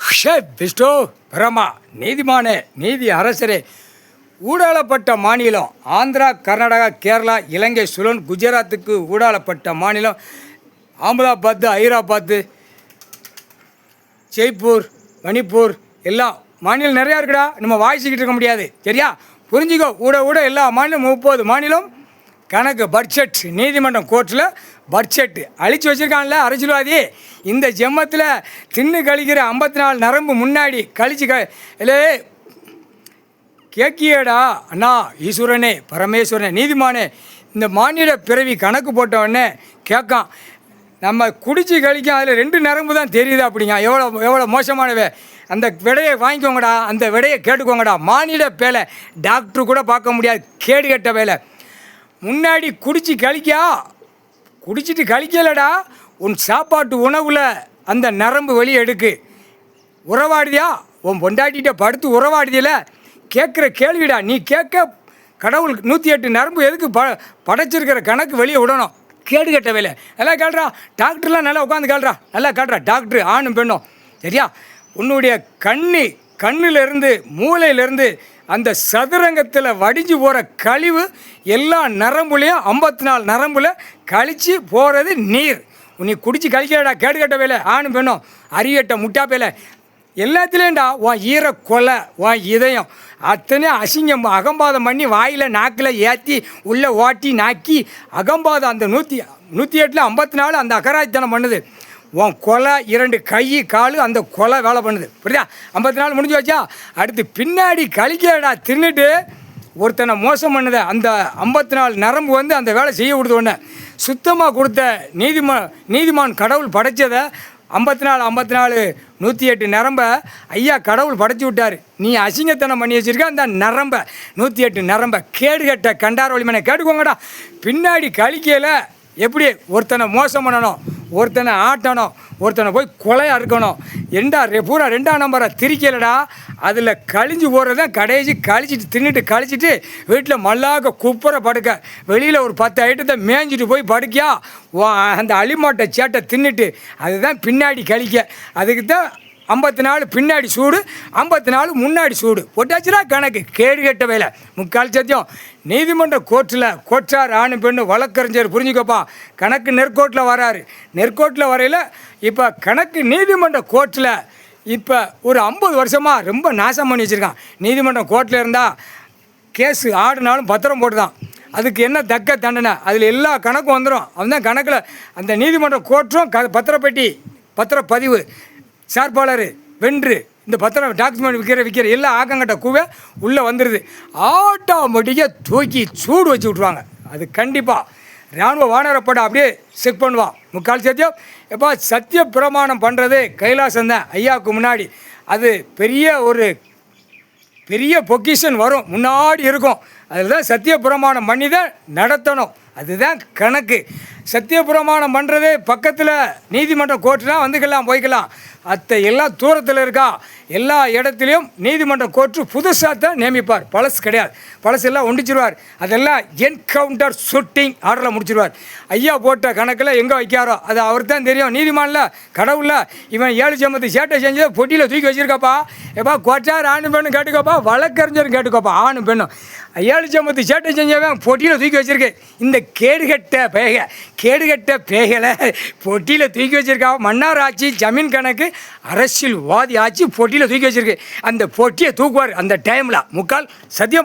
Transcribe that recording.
விஷ்ணு பிரமா நீதிமான நீதி அரசரே, ஊடாளப்பட்ட மாநிலம் ஆந்திரா, கர்நாடகா, கேரளா, இலங்கை, சுலன், குஜராத்துக்கு ஊடாளப்பட்ட மாநிலம் அகமதாபாத், ஹைதராபாத், ஜெய்ப்பூர், மணிப்பூர் எல்லாம் மாநிலம் நிறையா இருக்குடா. நம்ம வாய்ச்சிக்கிட்டு இருக்க முடியாது, சரியா? புரிஞ்சுக்கோ. ஊட எல்லா மாநிலம் 30 மாநிலம் கணக்கு பட்ஜெட் நீதிமன்றம் கோர்ட்டில் பட்ஜெட்டு அழிச்சு வச்சுருக்கான்ல அரசியல்வாதி. இந்த ஜென்மத்தில் தின்னு கழிக்கிற 54 நரம்பு முன்னாடி கழிச்சு இல்லை கேக்கியடா அண்ணா. ஈஸ்வரனே, பரமேஸ்வரனே, நீதிமானே, இந்த மாநில பிறவி கணக்கு போட்டவொடனே கேட்கான். நம்ம குடிச்சு கழிக்கும் அதில் 2 நரம்பு தான் தெரியுது அப்படிங்க. எவ்வளோ மோசமானவே. அந்த விடையை வாங்கிக்கோங்கடா, அந்த விடையை கேட்டுக்கோங்கடா. மாநில பேலை டாக்டரு கூட பார்க்க முடியாது, கேடு கட்ட வேலை. முன்னாடி குடிச்சிட்டு கழிக்கலடா, உன் சாப்பாட்டு உணவில் அந்த நரம்பு வெளியே எடுக்கு. உறவாடுதியா? உன் பொண்டாட்டிகிட்ட படுத்து உறவாடுதியில் கேட்குற கேள்விடா. நீ கேட்க கடவுள் 108 நரம்பு எதுக்கு படைச்சிருக்கிற கணக்கு வெளியே விடணும். கேடு கட்ட வேலை. நல்லா கேள்றா. டாக்டர்லாம் நல்லா உட்காந்து கேள்றா. நல்லா கேள்றா. டாக்டரு ஆணும் பெண்ணும், சரியா? உன்னுடைய கண்ணிலிருந்து மூளையிலேருந்து அந்த சதுரங்கத்தில் வடிஞ்சு போகிற கழிவு எல்லா நரம்புலையும் 54 நரம்பில் கழித்து போகிறது நீர். நீ குடிச்சு கழிக்கிறடா. கேடு கட்ட வேலை. ஆணும் பெண்ணும், அறியட்ட முட்டா வேலை எல்லாத்துலேயும்டா. உன் ஈர கொலை, உன் இதயம் அத்தனையும் அசிங்கம் அகம்பாதம் பண்ணி வாயில் நாக்கில் ஏற்றி உள்ளே ஓட்டி நாக்கி அகம்பாதம். அந்த 108ல் 54 அந்த அகராய்த்தனம் பண்ணுது. உன் கொலை 2 கை காலு அந்த கொலை வேலை பண்ணுது, புரியுதா? 54 முடிஞ்சு வச்சா அடுத்து பின்னாடி கழிக்கடா. தின்னுட்டு ஒருத்தனை மோசம் பண்ணுது. அந்த 54 நரம்பு வந்து அந்த வேலை செய்ய விடுது. ஒன்று சுத்தமாக கொடுத்த நீதிமான் கடவுள் படைச்சதை 54 108 நரம்பை ஐயா கடவுள் படைச்சி விட்டார். நீ அசிங்கத்தனம் பண்ணி வச்சுருக்க அந்த நரம்பை 108 நரம்பை கேடு கட்ட கண்டார வலிமனை கேட்டுக்கோங்கடா. பின்னாடி கழிக்கையில் எப்படி ஒருத்தனை மோசம் பண்ணணும், ஒருத்தனை ஆட்டணும், ஒருத்தனை போய் கொலையாக இருக்கணும். பூரா 2ஆம் நம்பரை திரிக்கலடா. அதில் கழிஞ்சு போகிறது தான் கடைசி. தின்னுட்டு வீட்டில் மல்லாக குப்புற படுக்க, வெளியில் ஒரு 10 ஐட்டத்தை மேய்ஞ்சிட்டு போய் படுக்கியா அந்த அலிமாட்டை சேட்டை தின்னுட்டு. அதுதான் பின்னாடி கழிக்க. அதுக்கு தான் 54 பின்னாடி சூடு, 54 முன்னாடி சூடு போட்டாச்சுரா கணக்கு. கேடு கட்ட வேலை. முக்கால் சத்தியம். நீதிமன்ற கோர்ட்டார் ஆணும் பெண்ணு வழக்கறிஞர், புரிஞ்சுக்கப்பா. கணக்கு நெற்கோட்டில் வராரு. நெற்கோட்டில் வரையில் இப்போ கணக்கு நீதிமன்ற கோர்ட்டில் இப்போ ஒரு 50 வருஷமாக ரொம்ப நாசம் பண்ணி வச்சுருக்கான். நீதிமன்றம் கோர்ட்டில் இருந்தால் கேஸு ஆடுனாலும் பத்திரம் போட்டு தான். அதுக்கு என்ன தக்க தண்டனை, அதில் எல்லா கணக்கும் வந்துடும். அவன் தான் கணக்கில் அந்த நீதிமன்ற கோர்ட்டும் பத்திரப்பெட்டி பத்திரப்பதிவு சார்பாளர் வென்று இந்த பத்திரம் டாக்குமெண்ட் விற்கிற எல்லா ஆக்கங்கட்ட கூவே உள்ளே வந்துடுது. ஆட்டோமேட்டிக்காக தூக்கி சூடு வச்சு விட்ருவாங்க. அது கண்டிப்பாக இராணுவ வானரப்பட அப்படியே செக் பண்ணுவான். முக்கால் சத்தியம். எப்போ சத்திய பிரமாணம் பண்ணுறது கைலாசம் தான் ஐயாவுக்கு முன்னாடி. அது பெரிய பொக்கிஷன் வரும், முன்னாடி இருக்கும். அதில் தான் சத்திய பிரமாணம் பண்ணி தான் நடத்தணும். அதுதான் கணக்கு. சத்திய பிரமாணம் பண்ணுறது பக்கத்தில் நீதிமன்ற கோர்ட்டுலாம் வந்துக்கலாம் போய்க்கலாம். எல்லாம் தூரத்தில் இருக்கா. எல்லா இடத்துலையும் நீதிமன்ற கோர்ட்டு புதுசாக தான் நியமிப்பார், பழசு கிடையாது. பழசெல்லாம் ஒண்டிச்சிருவார். அதெல்லாம் என்கவுண்டர் ஷூட்டிங் ஆர்டரில் முடிச்சிருவார். ஐயா போட்ட கணக்கில் எங்கே வைக்காரோ அது அவருக்கு தான் தெரியும். நீதிமானில் கடவுளில் இவன் 7 ஜென்மத்து சேட்டை செஞ்சதை பொட்டியில் தூக்கி வச்சுருக்காப்பா. எப்பா கோட்டார் ஆணும் பெண்ணும் கேட்டுக்கோப்பா, வழக்கறிஞரும் கேட்டுக்கோப்பா. ஆணும் பெண்ணும் 7 ஜென்மத்து சேட்டை செஞ்சவன் பொட்டியில் தூக்கி வச்சுருக்கு. இந்த கேடுகட்ட பேகலை பொட்டியில் தூக்கி வச்சுருக்கா. மன்னார் ஆட்சி, ஜமீன் கணக்கு, அரசியல்வாதி ஆட்சி பொட்டியில் தூக்கி வச்சுருக்கு. அந்த பொட்டியை தூக்குவார் அந்த டைமில். முக்கால் சத்தியம்.